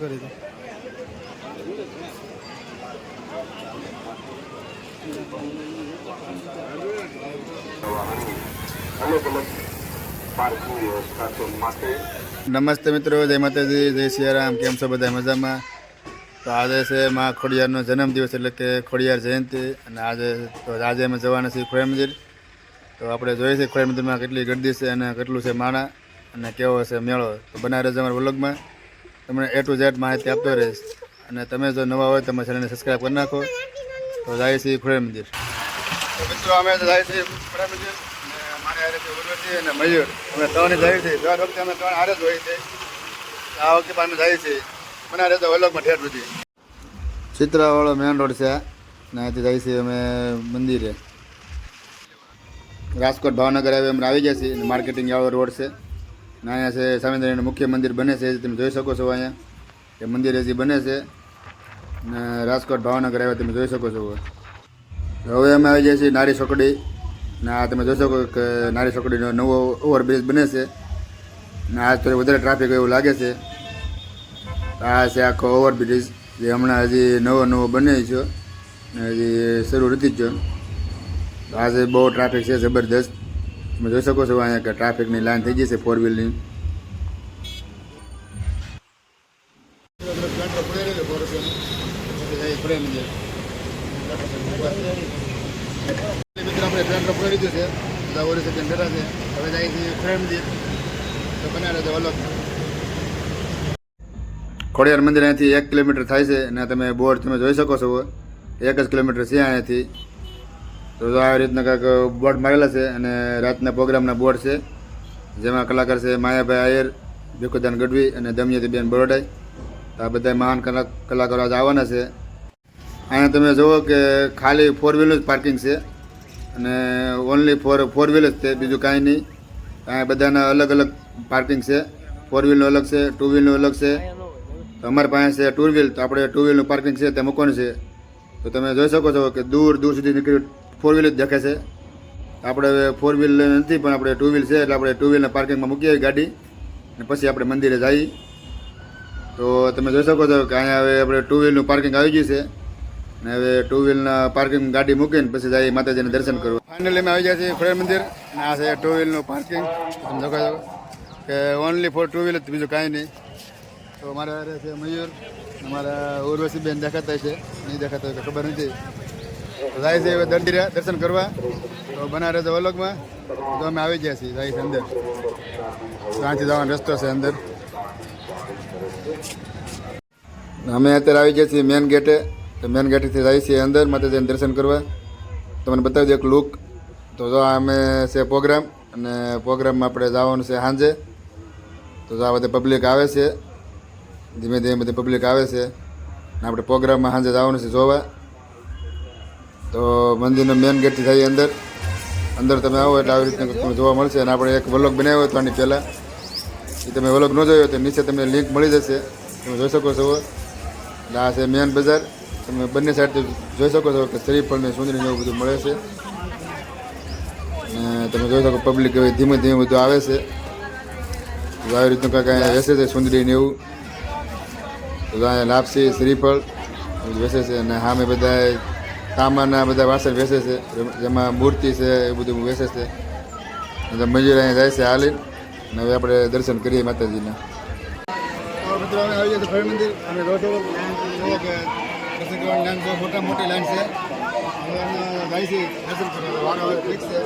કરી દો. નમસ્તે મિત્રો, જય માતાજી, જય સિયારામ. કેમ છો બધા? મજામાં? તો આજે છે માં ખોડિયારનો જન્મદિવસ એટલે કે ખોડિયાર જયંતિ. અને આજે અમે જવાના છીએ ખોડિયાર મંદિર. તો આપણે જોઈએ છીએ ખોડિયાર મંદિરમાં કેટલી ગરદી છે અને કેટલું છે માણા અને કેવો છે મેળો. તો બનાવી રહેજો અમારા વ્લોગમાં, તમને A to Z માહિતી આપતો રહીશ. અને તમે જો નવા હોય તમારા ચેનલને સબસ્ક્રાઈબ કરી નાખો. તો જાય છીએ ખોડિયાર મંદિર. તો મિત્રો અમે જાય છીએ ખોડિયાર મંદિર અને મારે હારે છે ઉર્વશી અને મયુર. અમે ત્રણે જાય છે. દર વખતે અમે ત્રણ હારે જ હોય છે. આ વખતે પણ અમે જાય છીએ. બનાવી રહેજો વ્લોગમાં ઠેઠ સુધી. ચિત્રાવાળો મેન રોડ છે ને અહીંથી જાય છીએ અમે મંદિરે. રાજકોટ ભાવનગર હવે અમે આવી ગયા છીએ. માર્કેટિંગ વાળો રોડ છે ને અહીંયા છે સ્વામિનારાયણનું મુખ્ય મંદિર બને છે, તમે જોઈ શકો છો. અહીંયા એ મંદિર હજી બને છે ને રાજકોટ ભાવનગર આવ્યા તમે જોઈ શકો છો. હવે અમે આવી ગયા છીએ નારી ચોકડી ને આ તમે જોઈ શકો કે નારી ચોકડીનો નવો ઓવરબ્રિજ બને છે ને આજ થોડી વધારે ટ્રાફિક એવું લાગે છે. આ છે આખો ઓવરબ્રિજ જે હમણાં હજી નવો બને છે ને હજી શરૂ નથી જ. આજે બહુ ટ્રાફિક છે જબરદસ્ત, તમે જોઈ શકો છો. અહીંયા કે ટ્રાફિકની લાઈન થઈ ગઈ છે 4 વ્હીલની. આપણે ટ્રેન પકડી લીધું છે, બધા ઓરી સેકન્ડ બેઠા છે. હવે જાય છે ખોડિયાર મંદિર. તો બનાવે છે અલગ. ખોડિયાર મંદિર અહીંયાથી 1 કિલોમીટર થાય છે અને તમે બોર્ડ તમે જોઈ શકો છો. 1 જ કિલોમીટર છે અહીંયાથી. તો આવી રીતના કાંઈક બોર્ડ મારેલા છે અને રાતના પ્રોગ્રામના બોર્ડ છે જેમાં કલાકાર છે માયાભાઈ આયર, ભીખુદાન ગઢવી અને દમયંતીબેન બરોડાઈ. આ બધા મહાન કલાકારો આજે આવવાના છે. અહીંયા તમે જુઓ કે ખાલી 4 વ્હીલર જ પાર્કિંગ છે અને ઓનલી ફોર વ્હીલર જ છે, બીજું કાંઈ નહીં. અહીંયા બધાના અલગ અલગ પાર્કિંગ છે. 4 વ્હીલનું અલગ છે, 2 વ્હીલનું અલગ છે. તો અમારી પાસે છે 2 વ્હીલ, તો આપણે 2 વ્હીલનું પાર્કિંગ છે તે મૂકવાનું છે. તો તમે જોઈ શકો છો કે દૂર સુધી નીકળી 4 વ્હીલ જ દેખે છે. આપણે હવે 4 વ્હીલ નથી પણ આપણે 2 વ્હીલ છે એટલે આપણે 2 વ્હીલના પાર્કિંગમાં મૂકી આવી ગાડી અને પછી આપણે મંદિરે જઈએ. તો તમે જોઈ શકો છો કે અહીંયા હવે આપણે 2 વ્હીલનું પાર્કિંગ આવી ગયું છે અને હવે 2 વ્હીલના પાર્કિંગ ગાડી મૂકીને પછી જઈએ માતાજીને દર્શન કરવા. ફાઇનલી અમે આવી ગયા છીએ ખોડિયાર મંદિર અને આ છે 2 વ્હીલનું પાર્કિંગ. તમે જોઈ શકો કે ઓનલી ફોર 2 વ્હીલ જ, બીજું કાંઈ નહીં. તો અમારા હારે છે મયુર, અમારા ઉર્વશીબેન દેખાતા છે, નહીં દેખાતા હોય કે ખબર નથી. તો જાય છે હવે દર્શન કરવા. તો બનાવે રહેજો વ્લોગમાં. તો અમે આવી ગયા છીએ, જાય છે અંદર. ત્યાંથી જવાનો રસ્તો છે અંદર. અમે અત્યારે આવી ગયા છીએ મેન ગેટે. તો મેન ગેટેથી જાય છીએ અંદર માતાજીને દર્શન કરવા. તમને બતાવી દઉં એક લુક. તો જો અમે છે પ્રોગ્રામ અને પ્રોગ્રામમાં આપણે જવાનું છે સાંજે. તો આ બધા પબ્લિક આવે છે, ધીમે ધીમે બધી પબ્લિક આવે છે અને આપણે પ્રોગ્રામમાં સાંજે જવાનું છે જોવા. તો મંદિરનો મેન ગેટથી થઈ અંદર તમે આવો એટલે આવી રીતના તમને જોવા મળશે. અને આપણે એક વ્લોગ બનાવ્યો હતો આની પહેલાં, એ તમે વ્લોગ ન જોયો તો નીચે તમને લિંક મળી જશે, તમે જોઈ શકો છો. એટલે આ છે મેન બજાર. તમે બંને સાઈડથી જોઈ શકો છો કે શ્રીફળની સુંદરીને એવું બધું મળે છે. અને તમે જોઈ શકો પબ્લિક હવે ધીમે ધીમે બધું આવે છે. આવી રીતનું કાંઈક અહીંયા વેચે છે સુંદરીને એવું. તો અહીંયા લાપસી, શ્રીફળ વેચે છે અને સામે બધા તાંબાના બધા વાસણ વેચે છે, જેમાં મૂર્તિ છે એ બધું વેચે છે. અને મયુર અહીંયા જાય છે હાલી. અને હવે આપણે દર્શન કરીએ માતાજીના. મિત્રો અમે આવી ગયા ખોડિયાર મંદિર અને રોડ કે દર્શન કરવાની લાઈન બહુ મોટી લાઈન છે. હવે અમે જાય છે દર્શન કરવા. વારો હવે ફિક્સ છે.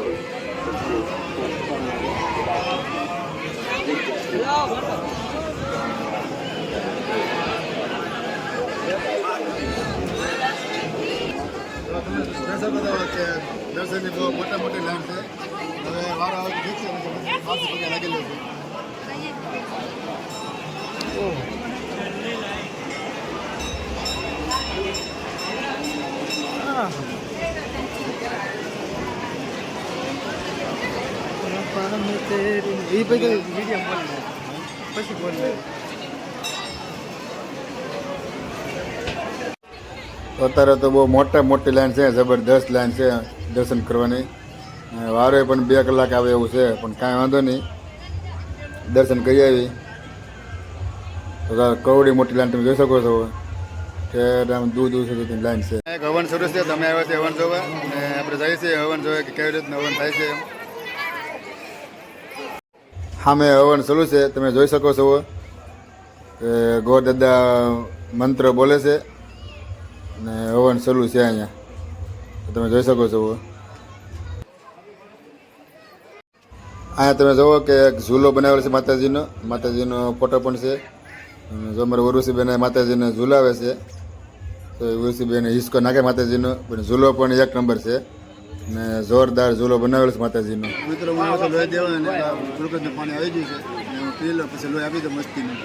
દર્શનની બહુ મોટી લાઈન છે. હવે વારો આવે ઠીક છે, પાછી પગે લાગેલો છે. એ પછી મીડિયમ પછી બોલ. અત્યારે તો બહુ મોટી લાઈન છે, જબરદસ્ત લાઈન છે દર્શન કરવાની. વારે પણ 2 કલાક આવે એવું છે, પણ કાંઈ વાંધો નહીં, દર્શન કરી આવી. કવડી મોટી લાઈન તમે જોઈ શકો છો કે આમ દૂર દૂર સુધી લાઈન છે. એક હવન શરૂ છે, તમે આવ્યા છે હવન જોવા અને આપણે જઈએ છીએ હવન જોવા કે કેવી રીતનું હવન થાય છે. સામે હવન શરૂ છે, તમે જોઈ શકો છો કે ગોદાદા મંત્ર બોલે છે અને હવન શરૂ છે અહીંયા તમે જોઈ શકો છો. અહીંયા તમે જુઓ કે એક ઝૂલો બનાવેલો છે માતાજીનો ફોટો પણ છે. જો અમારે ઉર્વશીબેન માતાજીને ઝૂલાવે છે તો ઉર્વશીબેન હિસકો નાખે માતાજીનો પણ ઝૂલો પણ એક નંબર છે અને જોરદાર ઝૂલો બનાવેલો છે માતાજીનો. મિત્રો લોહી દેવા પાણી આવી ગયું છે, પી લો પછી લોહી આપી દો મસ્તીનું.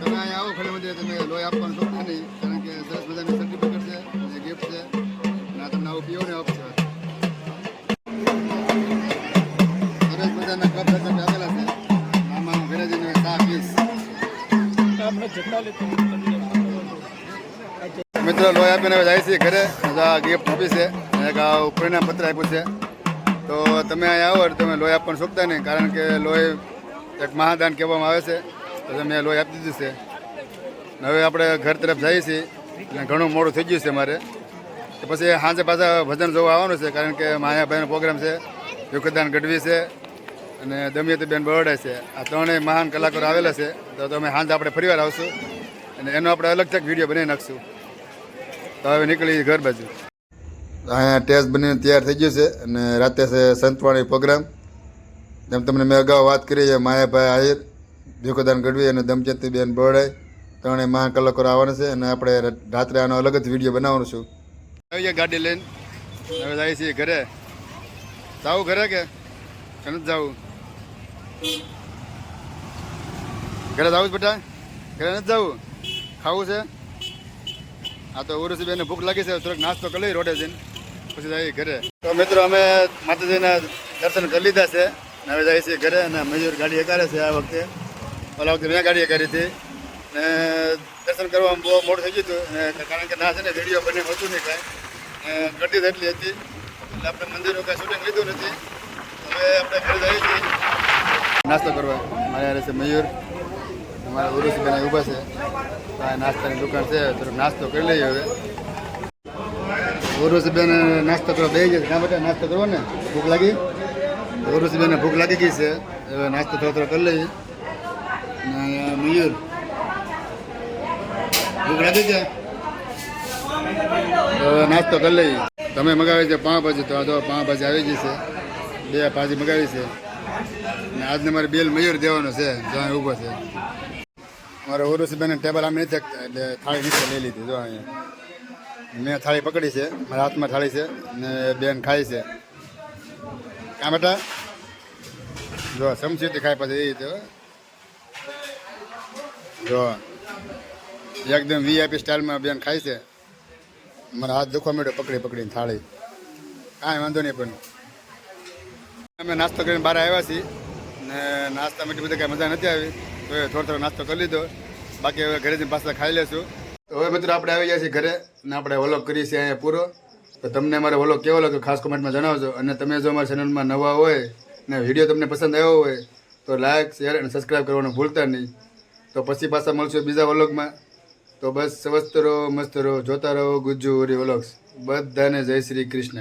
તમે અહીંયા આવો ખડે બધે તમે લોહી આપવાનું શોધતા નહીં, કારણ કે સરસ મજાની સર્ટિફિકેટ છે અને ગિફ્ટ છે અને આ તમને આવું પીઓને આપશે. સરસ મજાના કપ તમે આપેલા છે, આમાં હું ઘરે જઈને ચા પીશ. મિત્રો લોહી આપીને હવે જાય છે ઘરે, આ ગિફ્ટ આપી છે એક આ પરિણામ પત્ર આપ્યું છે. તો તમે અહીંયા આવો તમે લોહી આપવાનું શોધતા નહીં, કારણ કે લોહી એક મહાદાન કહેવામાં આવે છે. તો તમે લોહી આપી દીધું છે. હવે આપણે ઘર તરફ જઈએ છીએ અને ઘણું મોડું થઈ ગયું છે મારે. તો પછી સાંજે પાછા ભજન જોવા આવવાનું છે, કારણ કે માયાભાઈનો પ્રોગ્રામ છે, વિખુદાન ગઢવી છે અને દમયંતીબેન બરોડા છે. આ ત્રણેય મહાન કલાકારો આવેલા છે. તો તમે સાંજે આપણે ફરીવાર આવશું અને એનો આપણે અલગથી વિડીયો બનાવી નાખશું. તો હવે નીકળી ઘર બાજુ. અહીંયા ટેસ્ટ બનીને તૈયાર થઈ ગયું છે અને રાતે છે સંતવાણી પ્રોગ્રામ. જેમ તમને મેં અગાઉ વાત કરી છે, માયાભાઈ આહિર, ભીખુદાન ગઢવી અને દમયંતીબેન બરોડાઈ ત્રણેય મહાન કલાકારો આવવાના છે અને આપણે રાત્રે આનો અલગ જ વિડીયો બનાવવાનું છું. આવી ગયા ગાડી લઈને હવે જાય છીએ ઘરે. જાવું ઘરે કે નથી જવું? ઘરે જવું જ બેટા? ઘરે નથી જવું? ખાવું છે? આ તો ઉર્વશીબેનને ભૂખ લાગી છે, થોડોક નાસ્તો કરી લઈ રોડે જઈને. પછી જઈએ ઘરે. તો મિત્રો અમે માતાજીના દર્શન કરી લીધા છે. હવે જઈએ છીએ ઘરે અને મયુર ગાડી કરે છે આ વખતે. ઓલા વખતે મેં ગાડી કરી હતી ને દર્શન કરવામાં બહુ મોડું થઈ ગયું હતું કારણ કે ના છે ને વિડીયો બને હતું નહીં કાંઈ ગરદી એટલી હતી એટલે આપણે મંદિરનું કાંઈ શૂટિંગ લીધું નથી. હવે આપણે ઘરે જઈએ છીએ નાસ્તો કરવા. મારે યાર છે મયુર, અમારા ઉરુસબેન ઊભા છે. આ નાસ્તાની દુકાન છે, થોડોક નાસ્તો કરી લઈએ. હવે ઉરુસબેન નાસ્તો કરવા બે જશે. ના બેટા નાસ્તો કરવો ને, ભૂખ લાગી? ઉરુસબેનને ભૂખ લાગી ગઈ છે. હવે નાસ્તો થોડો કરી લઈએ. અને મયુર ભૂખ લાગી છે તો નાસ્તો કરી લઈએ. તમે મગાવી છે પાઉંભાજી, તો આ તો પાઉંભાજી આવી ગઈ છે. 2 ભાજી મગાવી છે અને આજને મારે બેલ મયુર દેવાનો છે. જ્યાં ઊભો છે મારે ઉરુસબેન ટેબલ આમ નથી શકતા એટલે થાળી નીચે લઈ લીધી. જો અહીંયા મેં થાળી પકડી છે, મારા હાથમાં થાળી છે ને બેન ખાય છે. કાં બેટા જો સમસીથી ખાય પછી એ રીતે જો એકદમ વીઆઈપી સ્ટાઇલમાં બેન ખાય છે. મારા હાથ દુખવા માંડ્યો પકડીને થાળી. કાંઈ વાંધો નહીં. પણ અમે નાસ્તો કરીને બહાર આવ્યા છીએ ને નાસ્તામાં એટલી બધી કાંઈ મજા નથી આવી. તો થોડો નાસ્તો કરી લીધો. બાકી હવે ઘરે જઈને પાછા ખાઈ લેશું. તો હવે મિત્રો આપણે આવી ગયા છીએ ઘરે ને આપણે વ્લોગ કરીએ છીએ અહીંયા પૂરો. તો તમને અમારો વ્લોગ કેવો લાગ્યો ખાસ કોમેન્ટમાં જણાવજો. અને તમે જો અમારા ચેનલમાં નવા હોય ને વિડીયો તમને પસંદ આવ્યો હોય તો લાઇક, શેર અને સબસ્ક્રાઈબ કરવાનું ભૂલતા નહીં. તો પછી પાછા મળશું બીજા વ્લોગમાં. તો બસ સ્વસ્થ રહો, મસ્ત રહો, જોતા રહો ગુજ્જુ ઓરી વ્લોગ્સ. બધાને જય શ્રી કૃષ્ણ.